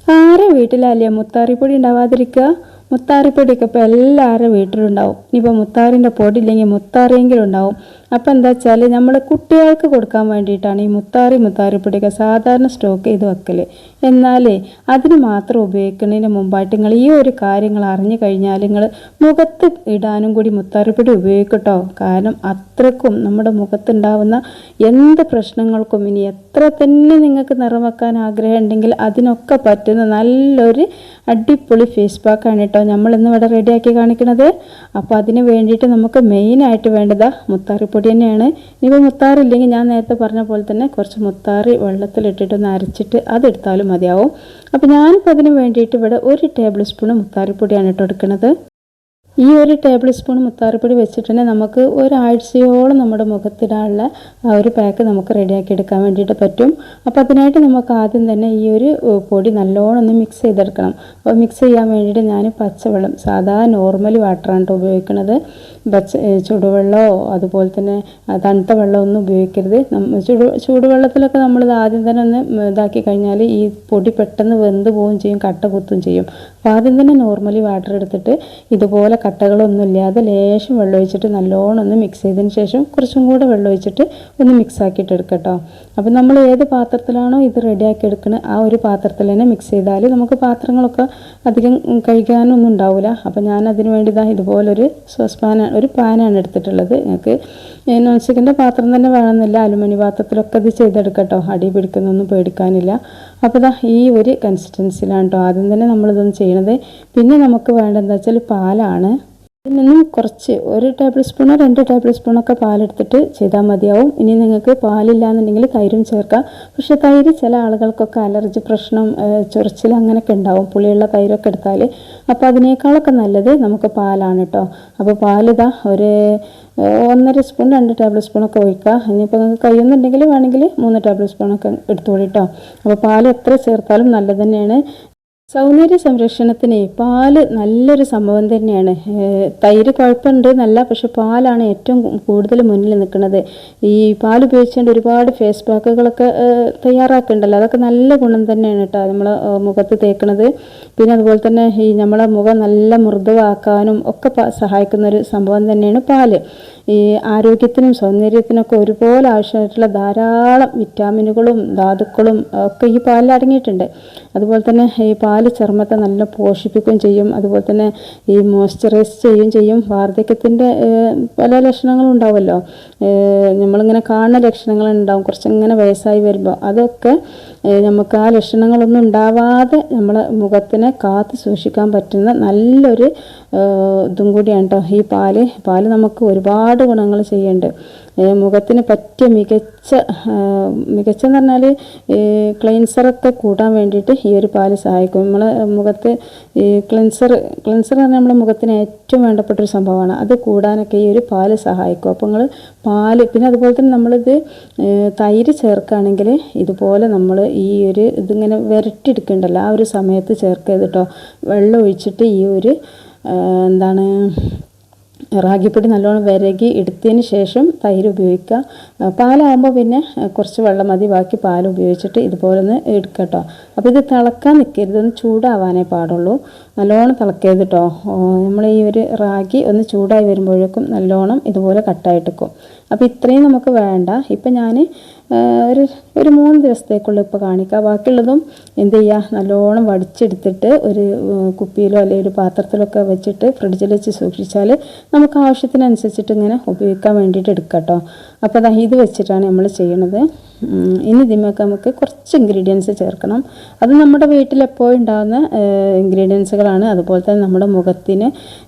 ആരെ വീട്ടിലല്ലേ മുത്താറിപ്പൊടി ഉണ്ടാവാതിരിക്കുക? മുത്താറിപ്പൊടിയൊക്കെ ഇപ്പോൾ എല്ലാവരുടെ വീട്ടിലുണ്ടാവും. ഇനിയിപ്പോൾ മുത്താറിൻ്റെ പൊടി ഇല്ലെങ്കിൽ മുത്താറിയെങ്കിലും ഉണ്ടാവും. അപ്പോൾ എന്താ വെച്ചാൽ നമ്മൾ കുട്ടികൾക്ക് കൊടുക്കാൻ വേണ്ടിയിട്ടാണ് ഈ മുത്താറിപ്പൊടിയൊക്കെ സാധാരണ സ്റ്റോക്ക് ചെയ്ത് വെക്കൽ. എന്നാലേ അതിന് മാത്രം ഉപയോഗിക്കുന്നതിന് മുമ്പായിട്ട് നിങ്ങൾ ഈ ഒരു കാര്യങ്ങൾ അറിഞ്ഞു കഴിഞ്ഞാൽ നിങ്ങൾ മുഖത്ത് ഇടാനും കൂടി മുത്താറിപ്പൊടി ഉപയോഗിക്കട്ടോ. കാരണം അത്രക്കും നമ്മുടെ മുഖത്തുണ്ടാവുന്ന എന്ത് പ്രശ്നങ്ങൾക്കും ഇനി എത്ര തന്നെ നിങ്ങൾക്ക് നിറം വെക്കാൻ ആഗ്രഹം ഉണ്ടെങ്കിൽ അതിനൊക്കെ പറ്റുന്ന നല്ലൊരു അടിപൊളി ഫേസ് പാക്കാണ് കേട്ടോ നമ്മളിന്ന് ഇവിടെ റെഡിയാക്കി കാണിക്കുന്നത്. അപ്പോൾ അതിന് വേണ്ടിയിട്ട് നമുക്ക് മെയിനായിട്ട് വേണ്ടത് മുത്താറിപ്പൊടി തന്നെയാണ്. ഇനിയിപ്പോൾ മുത്താറില്ലെങ്കിൽ ഞാൻ നേരത്തെ പറഞ്ഞ പോലെ തന്നെ കുറച്ച് മുത്താറി വെള്ളത്തിലിട്ടിട്ടൊന്ന് അരച്ചിട്ട് അതെടുത്താലും മതിയാവും. അപ്പോൾ ഞാനിപ്പോൾ അതിന് വേണ്ടിയിട്ട് ഇവിടെ 1 ടേബിൾ സ്പൂൺ മുത്താറിപ്പൊടിയാണ് കേട്ടോ എടുക്കുന്നത്. ഈ 1 ടേബിൾ സ്പൂൺ മുത്താറിപ്പൊടി വെച്ചിട്ടുണ്ടെങ്കിൽ നമുക്ക് ഒരാഴ്ചയോളം നമ്മുടെ മുഖത്തിടാനുള്ള ആ ഒരു പാക്ക് നമുക്ക് റെഡിയാക്കി എടുക്കാൻ വേണ്ടിയിട്ട് പറ്റും. അപ്പോൾ അതിനായിട്ട് നമുക്ക് ആദ്യം തന്നെ ഈ ഒരു പൊടി നല്ലോണം ഒന്ന് മിക്സ് ചെയ്തെടുക്കണം. അപ്പോൾ മിക്സ് ചെയ്യാൻ വേണ്ടിയിട്ട് ഞാൻ പച്ചവെള്ളം സാധാ നോർമൽ വാട്ടറാണ് ഉപയോഗിക്കുന്നത്. ചൂടുവെള്ളമോ അതുപോലെ തന്നെ തണുത്ത വെള്ളമൊന്നും ഉപയോഗിക്കരുത്. ചൂടുവെള്ളത്തിലൊക്കെ നമ്മളിത് ആദ്യം തന്നെ ഒന്ന് ഇതാക്കി കഴിഞ്ഞാൽ ഈ പൊടി പെട്ടെന്ന് വെന്ത് പോവുകയും ചെയ്യും, കട്ട കുത്തുകയും ചെയ്യും. അപ്പോൾ ആദ്യം തന്നെ നോർമലി വാട്ടർ എടുത്തിട്ട് ഇതുപോലെ കട്ടകളൊന്നും ഇല്ലാതെ ലേശം വെള്ളം ഒഴിച്ചിട്ട് നല്ലോണം ഒന്ന് മിക്സ് ചെയ്തതിന് ശേഷം കുറച്ചും കൂടെ വെള്ളം ഒഴിച്ചിട്ട് ഒന്ന് മിക്സ് ആക്കിയിട്ട് എടുക്കട്ടോ. അപ്പോൾ നമ്മൾ ഏത് പാത്രത്തിലാണോ ഇത് റെഡിയാക്കി എടുക്കുന്നത് ആ ഒരു പാത്രത്തിൽ തന്നെ മിക്സ് ചെയ്താൽ നമുക്ക് പാത്രങ്ങളൊക്കെ അധികം കഴിക്കാനൊന്നും ഉണ്ടാവില്ല. അപ്പോൾ ഞാൻ അതിന് വേണ്ടി ഇതുപോലൊരു ഒരു പാനാണ് എടുത്തിട്ടുള്ളത്. നിങ്ങൾക്ക് നോൺ സ്റ്റിക്കിൻ്റെ പാത്രം തന്നെ വേണമെന്നില്ല, അലുമിനിയം പാത്രത്തിലൊക്കെ ഇത് ചെയ്തെടുക്കട്ടോ. അടി പിടിക്കുന്നൊന്നും പേടിക്കാനില്ല. അപ്പോൾ ഈ ഒരു കൺസിസ്റ്റൻസിലാണ് കേട്ടോ ആദ്യം തന്നെ നമ്മളിതൊന്ന് ചെയ്യണത്. പിന്നെ നമുക്ക് വേണ്ടതെന്ന് വെച്ചാൽ പാലാണ്. ഇതിൽ നിന്നും കുറച്ച് 1 ടേബിൾ സ്പൂണോ 2 ടേബിൾ സ്പൂണൊക്കെ പാലെടുത്തിട്ട് ചെയ്താൽ മതിയാവും. ഇനി നിങ്ങൾക്ക് പാലില്ല എന്നുണ്ടെങ്കിൽ തൈരും ചേർക്കാം. പക്ഷേ തൈര് ചില ആളുകൾക്കൊക്കെ അലർജി പ്രശ്നം, ചൊറിച്ചിൽ അങ്ങനെയൊക്കെ ഉണ്ടാവും പുളിയുള്ള തൈരൊക്കെ എടുത്താൽ. അപ്പോൾ അതിനേക്കാളൊക്കെ നല്ലത് നമുക്ക് പാലാണ് കേട്ടോ. അപ്പോൾ പാലിതാ ഒരു 1.5 സ്പൂൺ 2 ടേബിൾ സ്പൂണൊക്കെ ഒഴിക്കുക. ഇനിയിപ്പോൾ നിങ്ങൾക്ക് കഴിയുന്നുണ്ടെങ്കിൽ വേണമെങ്കിൽ 3 ടേബിൾ സ്പൂണൊക്കെ എടുത്തോളൂ കേട്ടോ. അപ്പോൾ പാൽ എത്ര ചേർത്താലും നല്ലത് തന്നെയാണ്. സൗന്ദര്യ സംരക്ഷണത്തിന് പാല് നല്ലൊരു സംഭവം തന്നെയാണ്. തൈര് കുഴപ്പമുണ്ട് എന്നല്ല, പക്ഷെ പാലാണ് ഏറ്റവും കൂടുതൽ മുന്നിൽ നിൽക്കുന്നത്. ഈ പാൽ ഉപയോഗിച്ചുകൊണ്ട് ഒരുപാട് ഫേസ് പാക്കുകളൊക്കെ തയ്യാറാക്കുന്നുണ്ടല്ലോ, അതൊക്കെ നല്ല ഗുണം തന്നെയാണ് കേട്ടോ നമ്മൾ മുഖത്ത് തേക്കുന്നത്. പിന്നെ അതുപോലെ തന്നെ ഈ നമ്മളെ മുഖം നല്ല മൃദുവാക്കാനും ഒക്കെ സഹായിക്കുന്ന ഒരു സംഭവം തന്നെയാണ് പാല്. ഈ ആരോഗ്യത്തിനും സൗന്ദര്യത്തിനൊക്കെ ഒരുപോലെ ആവശ്യമായിട്ടുള്ള ധാരാളം വിറ്റാമിനുകളും ധാതുക്കളും ഒക്കെ ഈ പാലിൽ അടങ്ങിയിട്ടുണ്ട്. അതുപോലെ തന്നെ ഈ പാല് ചർമ്മത്തെ നല്ല പോഷിപ്പിക്കുകയും ചെയ്യും. അതുപോലെ തന്നെ ഈ മോയ്സ്ചറൈസ് ചെയ്യുകയും ചെയ്യും. വാർദ്ധക്യത്തിൻ്റെ പല ലക്ഷണങ്ങളും ഉണ്ടാവുമല്ലോ, നമ്മളിങ്ങനെ കാണുന്ന ലക്ഷണങ്ങളുണ്ടാവും കുറച്ചിങ്ങനെ വയസ്സായി വരുമ്പോൾ. അതൊക്കെ നമുക്ക് ആ ലക്ഷണങ്ങളൊന്നും ഉണ്ടാവാതെ നമ്മളെ മുഖത്തിനെ കാത്തു സൂക്ഷിക്കാൻ പറ്റുന്ന നല്ലൊരു ഇതും കൂടിയാണ് കേട്ടോ ഈ പാല് നമുക്ക് ഒരുപാട് ഗുണങ്ങൾ ചെയ്യുന്നുണ്ട്. മുഖത്തിന് പറ്റിയ മികച്ചെന്ന് പറഞ്ഞാൽ ക്ലെൻസറൊക്കെ കൂട്ടാൻ വേണ്ടിയിട്ട് ഈ ഒരു പാല് സഹായിക്കും. നമ്മളെ മുഖത്ത് ഈ ക്ലെൻസർ പറഞ്ഞാൽ നമ്മുടെ മുഖത്തിന് ഏറ്റവും വേണ്ടപ്പെട്ടൊരു സംഭവമാണ്. അത് കൂടാനൊക്കെ ഈ ഒരു പാല് സഹായിക്കും. അപ്പോൾ നിങ്ങൾ പാല്, പിന്നെ അതുപോലെ തന്നെ നമ്മളിത് തൈര് ചേർക്കുകയാണെങ്കിൽ ഇതുപോലെ നമ്മൾ ഈ ഒരു ഇതിങ്ങനെ വിരട്ടിയെടുക്കണ്ടല്ലോ, ആ ഒരു സമയത്ത് ചേർക്കരുത് കേട്ടോ. വെള്ളം ഒഴിച്ചിട്ട് ഈ ഒരു റാഗിപ്പൊടി നല്ലോണം വിരകി എടുത്തതിന് ശേഷം തൈര് ഉപയോഗിക്കുക. പാലാകുമ്പോൾ പിന്നെ കുറച്ച് വെള്ളം മതി, ബാക്കി പാൽ ഉപയോഗിച്ചിട്ട് ഇതുപോലെ ഒന്ന് എടുക്കുക കേട്ടോ. അപ്പോൾ ഇത് തിളക്കാൻ നിൽക്കരുത്, ഒന്ന് ചൂടാവാനേ പാടുള്ളൂ, നല്ലോണം തിളക്കരുത് കേട്ടോ. നമ്മൾ ഈ ഒരു റാഗി ഒന്ന് ചൂടായി വരുമ്പോഴേക്കും നല്ലോണം ഇതുപോലെ കട്ടായിട്ടെക്കും. അപ്പോൾ ഇത്രയും നമുക്ക് വേണ്ട. ഇപ്പം ഞാൻ ഒരു 3 ദിവസത്തേക്കുള്ള ഇപ്പോൾ കാണിക്കുക. ബാക്കിയുള്ളതും എന്ത് ചെയ്യുക, നല്ലോണം വടിച്ചെടുത്തിട്ട് ഒരു കുപ്പിയിലോ അല്ലെങ്കിൽ ഒരു പാത്രത്തിലൊക്കെ വെച്ചിട്ട് ഫ്രിഡ്ജിൽ വെച്ച് സൂക്ഷിച്ചാൽ നമുക്ക് ആവശ്യത്തിനനുസരിച്ചിട്ട് ഇങ്ങനെ ഉപയോഗിക്കാൻ വേണ്ടിയിട്ട് എടുക്കാം കേട്ടോ. അപ്പോൾ ഇത് വെച്ചിട്ടാണ് നമ്മൾ ചെയ്യണത്. ഇനി ഇതിലേക്ക് നമുക്ക് കുറച്ച് ഇൻഗ്രീഡിയൻസ് ചേർക്കണം. അത് നമ്മുടെ വീട്ടിലെപ്പോഴും ഉണ്ടാകുന്ന ഇൻഗ്രീഡിയൻസുകളാണ്. അതുപോലെ തന്നെ നമ്മുടെ മുഖത്തിന്,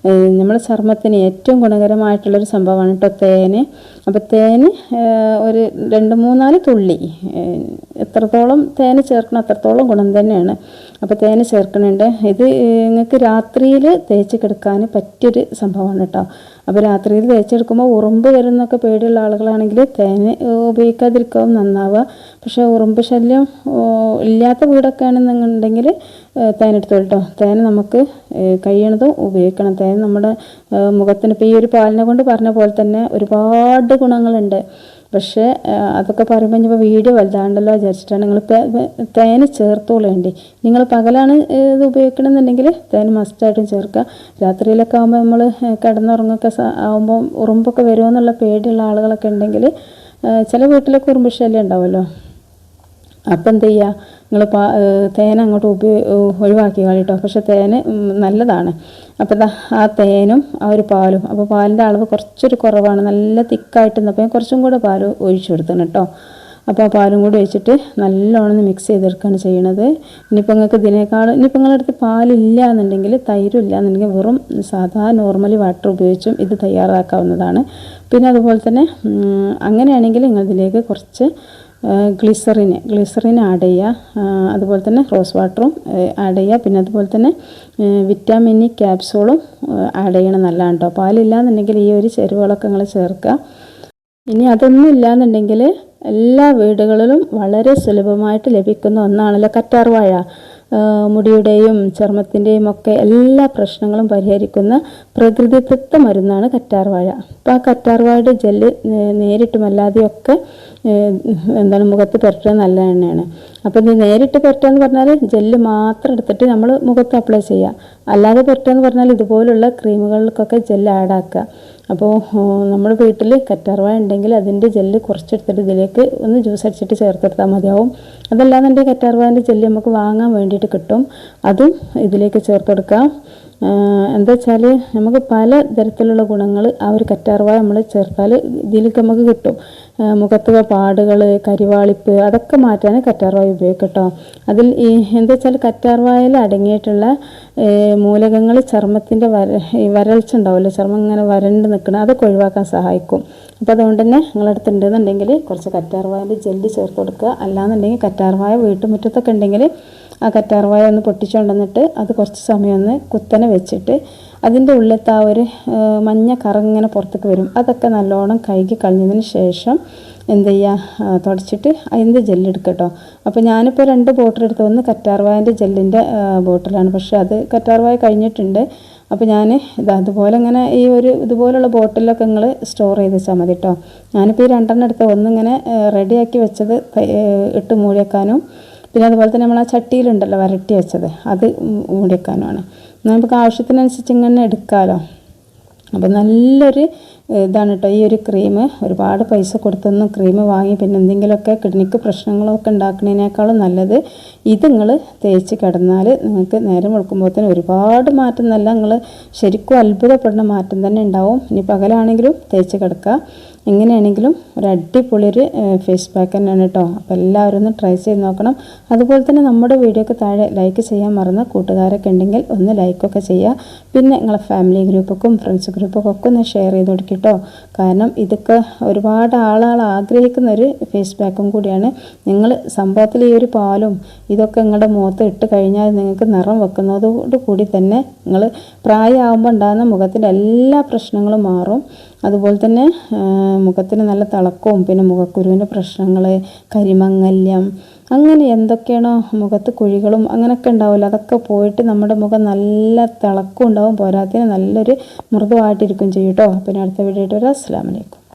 നമ്മുടെ ചർമ്മത്തിന് ഏറ്റവും ഗുണകരമായിട്ടുള്ളൊരു സംഭവമാണ് കേട്ടോ തേന്. അപ്പോൾ തേന് ഒരു 2-3-4 തുള്ളി, എത്രത്തോളം തേന് ചേർക്കണം അത്രത്തോളം ഗുണം തന്നെയാണ്. അപ്പോൾ തേന് ചേർക്കണുണ്ട്. ഇത് നിങ്ങൾക്ക് രാത്രിയിൽ തേച്ച് കിടക്കാൻ പറ്റിയൊരു സംഭവമാണ് കേട്ടോ. അപ്പോൾ രാത്രിയിൽ തേച്ചെടുക്കുമ്പോൾ ഉറുമ്പ് വരുന്നൊക്കെ പേടിയുള്ള ആളുകളാണെങ്കിൽ തേന് ഉപയോഗിക്കാതിരിക്കാവും നന്നാവുക. പക്ഷേ ഉറുമ്പ് ശല്യം ഇല്ലാത്ത വീടൊക്കെ ആണെന്നുണ്ടെങ്കിൽ തേനെടുത്തോളൂ കേട്ടോ. തേൻ നമുക്ക് കഴിയണതും ഉപയോഗിക്കണം. തേൻ നമ്മുടെ മുഖത്തിന് ഇപ്പോൾ ഈ ഒരു പാലിനെ കൊണ്ട് പറഞ്ഞ പോലെ തന്നെ ഒരുപാട് ഗുണങ്ങളുണ്ട്. പക്ഷേ അതൊക്കെ പറയുമ്പോൾ ഇനിയിപ്പോൾ വീഡിയോ വലുതാണ്ടല്ലോ വിചാരിച്ചിട്ടാണ്. നിങ്ങൾ തേന് ചേർത്തോളേണ്ടി. നിങ്ങൾ പകലാണ് ഇത് ഉപയോഗിക്കണമെന്നുണ്ടെങ്കിൽ തേൻ മസ്റ്റായിട്ടും ചേർക്കുക. രാത്രിയിലൊക്കെ ആകുമ്പോൾ നമ്മൾ കിടന്നുറങ്ങൊക്കെ ആകുമ്പോൾ ഉറുമ്പൊക്കെ വരുമോ എന്നുള്ള പേടിയുള്ള ആളുകളൊക്കെ ഉണ്ടെങ്കിൽ ചില വീട്ടിലൊക്കെ ഉറുമ്പ് ശല്യം ഉണ്ടാവുമല്ലോ. അപ്പം എന്ത് ചെയ്യുക, നിങ്ങൾ തേൻ അങ്ങോട്ട് ഒഴിവാക്കി കളിട്ടോ. പക്ഷെ തേന് നല്ലതാണ്. അപ്പോൾ ആ തേനും ആ ഒരു പാലും, അപ്പോൾ പാലിൻ്റെ അളവ് കുറച്ചൊരു കുറവാണ്, നല്ല തിക്കായിട്ട് നിന്നപ്പോൾ കുറച്ചും കൂടെ പാൽ ഒഴിച്ചു കൊടുക്കണം കേട്ടോ. അപ്പോൾ ആ പാലും കൂടി ഒഴിച്ചിട്ട് നല്ലോണം മിക്സ് ചെയ്തെടുക്കുകയാണ് ചെയ്യണത്. ഇനിയിപ്പോൾ നിങ്ങൾക്ക് ഇനിയിപ്പോൾ നിങ്ങളുടെ അടുത്ത് പാലില്ല എന്നുണ്ടെങ്കിൽ, തൈരും ഇല്ല എന്നുണ്ടെങ്കിൽ വെറും സാധാ നോർമലി വാട്ടർ ഉപയോഗിച്ചും ഇത് തയ്യാറാക്കാവുന്നതാണ്. പിന്നെ അതുപോലെ തന്നെ അങ്ങനെയാണെങ്കിൽ നിങ്ങളിതിലേക്ക് കുറച്ച് ഗ്ലിസറിൻ ആഡ് ചെയ്യുക. അതുപോലെ തന്നെ റോസ് വാട്ടറും ആഡ് ചെയ്യുക. പിന്നെ അതുപോലെ തന്നെ വിറ്റാമിൻ ഇ ക്യാപ്സൂളും ആഡ് ചെയ്യണം, നല്ലതാണ് കേട്ടോ. പാലില്ലാന്നുണ്ടെങ്കിൽ ഈ ഒരു ചേരുവകളൊക്കെ നിങ്ങൾ ചേർക്കുക. ഇനി അതൊന്നും ഇല്ലാന്നുണ്ടെങ്കിൽ എല്ലാ വീടുകളിലും വളരെ സുലഭമായിട്ട് ലഭിക്കുന്ന ഒന്നാണല്ലോ കറ്റാർവാഴ. മുടിയുടെയും ചർമ്മത്തിൻ്റെയും ഒക്കെ എല്ലാ പ്രശ്നങ്ങളും പരിഹരിക്കുന്ന പ്രകൃതിദത്ത മരുന്നാണ് കറ്റാർവാഴ. അപ്പോൾ ആ കറ്റാർവാഴയുടെ ജെല്ല് നേരിട്ടും അല്ലാതെയൊക്കെ മുഖത്ത് പുരട്ടുക നല്ല എണ്ണയാണ്. അപ്പോൾ ഇത് നേരിട്ട് പുരട്ടുക എന്ന് പറഞ്ഞാൽ ജെല്ല് മാത്രം എടുത്തിട്ട് നമ്മൾ മുഖത്ത് അപ്ലൈ ചെയ്യുക. അല്ലാതെ പുരട്ടുക എന്ന് പറഞ്ഞാൽ ഇതുപോലുള്ള ക്രീമുകൾക്കൊക്കെ ജെല്ല് ആഡാക്കുക. അപ്പോൾ നമ്മുടെ വീട്ടിൽ കറ്റാർവാഴ ഉണ്ടെങ്കിൽ അതിൻ്റെ ജെല്ല് കുറച്ചെടുത്തിട്ട് ഇതിലേക്ക് ഒന്ന് ജ്യൂസ് അടിച്ചിട്ട് ചേർത്തെടുത്താൽ മതിയാവും. അതല്ലാന്നുണ്ടെങ്കിൽ കറ്റാർവാഴൻ്റെ ജെല്ല് നമുക്ക് വാങ്ങാൻ വേണ്ടിയിട്ട് കിട്ടും, അതും ഇതിലേക്ക് ചേർത്തെടുക്കാം. എന്താ വെച്ചാൽ നമുക്ക് പല തരത്തിലുള്ള ഗുണങ്ങൾ ആ ഒരു കറ്റാർവാഴ നമ്മൾ ചേർത്താൽ ഇതിലേക്ക് നമുക്ക് കിട്ടും. മുഖത്തുള്ള പാടുകൾ, കരിവാളിപ്പ് അതൊക്കെ മാറ്റാൻ കറ്റാർവാഴ ഉപയോഗിക്കട്ടോ. അതിൽ എന്താ വെച്ചാൽ കറ്റാർവാഴയിൽ അടങ്ങിയിട്ടുള്ള മൂലകങ്ങൾ ചർമ്മത്തിൻ്റെ വരൾച്ച ഉണ്ടാവില്ല, ചർമ്മം ഇങ്ങനെ വരണ്ട് നിൽക്കണം, അതൊക്കെ ഒഴിവാക്കാൻ സഹായിക്കും. അപ്പോൾ അതുകൊണ്ട് തന്നെ നിങ്ങളടുത്ത് ഉണ്ടെന്നുണ്ടെങ്കിൽ കുറച്ച് കറ്റാർവാഴൻ്റെ ജെല്ല് ചേർത്ത് കൊടുക്കുക. അല്ലാന്നുണ്ടെങ്കിൽ കറ്റാർവാഴ വീട്ടുമുറ്റത്തൊക്കെ ഉണ്ടെങ്കിൽ ആ കറ്റാർവാഴ ഒന്ന് പൊട്ടിച്ചുകൊണ്ടുവന്നിട്ട് അത് കുറച്ച് സമയം ഒന്ന് കുത്തനെ വെച്ചിട്ട് അതിൻ്റെ ഉള്ളിലത്തെ ആ ഒരു മഞ്ഞ കറങ്ങനെ പുറത്തേക്ക് വരും, അതൊക്കെ നല്ലോണം കഴുകി കളഞ്ഞതിന് ശേഷം എന്ത് ചെയ്യുക, തുടച്ചിട്ട് അതിൻ്റെ ജെല്ലെടുക്കുക കേട്ടോ. അപ്പോൾ ഞാനിപ്പോൾ 2 ബോട്ടിൽ എടുത്ത്, ഒന്ന് കറ്റാർവാഴൻ്റെ ജെല്ലിൻ്റെ ബോട്ടിലാണ്, പക്ഷേ അത് കറ്റാർവാഴ കഴിഞ്ഞിട്ടുണ്ട്. അപ്പോൾ ഞാൻ അതുപോലെ ഇങ്ങനെ ഈ ഒരു ഇതുപോലുള്ള ബോട്ടിലൊക്കെ നിങ്ങൾ സ്റ്റോർ ചെയ്ത് വെച്ചാൽ മതി കേട്ടോ. ഞാനിപ്പോൾ ഈ 2 എടുത്ത് ഒന്നിങ്ങനെ റെഡിയാക്കി വെച്ചത് ഇട്ട് മൂടി വെക്കാനും, പിന്നെ അതുപോലെ തന്നെ നമ്മൾ ആ ചട്ടിയിലുണ്ടല്ലോ വരട്ടി വെച്ചത് അത് മൂടി വെക്കാനുമാണ്. നമുക്ക് ആവശ്യത്തിനനുസരിച്ച് ഇങ്ങനെ എടുക്കാമല്ലോ. അപ്പോൾ നല്ലൊരു ഇതാണ് കേട്ടോ ഈ ഒരു ക്രീം. ഒരുപാട് പൈസ കൊടുത്തൊന്നും ക്രീം വാങ്ങി പിന്നെ എന്തെങ്കിലുമൊക്കെ കിഡ്നിക്ക് പ്രശ്നങ്ങളൊക്കെ ഉണ്ടാക്കുന്നതിനേക്കാളും നല്ലത് ഇത് നിങ്ങൾ തേച്ച് കിടന്നാൽ നിങ്ങൾക്ക് നേരം വെളുക്കുമ്പോഴത്തേന് ഒരുപാട് മാറ്റം, നല്ല നിങ്ങൾ ശരിക്കും അത്ഭുതപ്പെടുന്ന മാറ്റം തന്നെ ഉണ്ടാവും. ഇനി പകലാണെങ്കിലും തേച്ച് കിടക്കുക, എങ്ങനെയാണെങ്കിലും ഒരു അടിപൊളിയൊരു ഫേസ് പാക്ക് തന്നെയാണ് കേട്ടോ. അപ്പോൾ എല്ലാവരും ഒന്ന് ട്രൈ ചെയ്ത് നോക്കണം. അതുപോലെ തന്നെ നമ്മുടെ വീഡിയോക്ക് താഴെ ലൈക്ക് ചെയ്യാൻ മറന്ന കൂട്ടുകാരൊക്കെ ഉണ്ടെങ്കിൽ ഒന്ന് ലൈക്കൊക്കെ ചെയ്യുക. പിന്നെ നിങ്ങളെ ഫാമിലി ഗ്രൂപ്പൊക്കും ഫ്രണ്ട്സ് ഗ്രൂപ്പൊക്കെ ഒക്കെ ഒന്ന് ഷെയർ ചെയ്ത് കൊടുക്കട്ടോ. കാരണം ഇതൊക്കെ ഒരുപാട് ആളുകൾ ആഗ്രഹിക്കുന്ന ഒരു ഫേസ് പാക്കും കൂടിയാണ്. നിങ്ങൾ സംഭവത്തിൽ ഈ ഒരു പാലും ഇതൊക്കെ നിങ്ങളുടെ മുഖത്ത് ഇട്ട് കഴിഞ്ഞാൽ നിങ്ങൾക്ക് നിറം വെക്കുന്നതോടു കൂടി തന്നെ നിങ്ങൾ പ്രായമാകുമ്പോൾ ഉണ്ടാകുന്ന മുഖത്തിൻ്റെ എല്ലാ പ്രശ്നങ്ങളും മാറും. അതുപോലെ തന്നെ മുഖത്തിന് നല്ല തിളക്കവും, പിന്നെ മുഖക്കുരുവിൻ്റെ പ്രശ്നങ്ങൾ, കരിമങ്ങല്യം, അങ്ങനെ എന്തൊക്കെയാണോ മുഖത്ത് കുഴികളും അങ്ങനെയൊക്കെ ഉണ്ടാവില്ല, അതൊക്കെ പോയിട്ട് നമ്മുടെ മുഖം നല്ല തിളക്കം ഉണ്ടാവും, പോരാത്തിന് നല്ലൊരു മൃദുവായിട്ടിരിക്കും ചെയ്യും കേട്ടോ. പിന്നെ അടുത്ത വീഡിയോ ആയിട്ട് വരാം. അസ്സലാമു അലൈക്കും.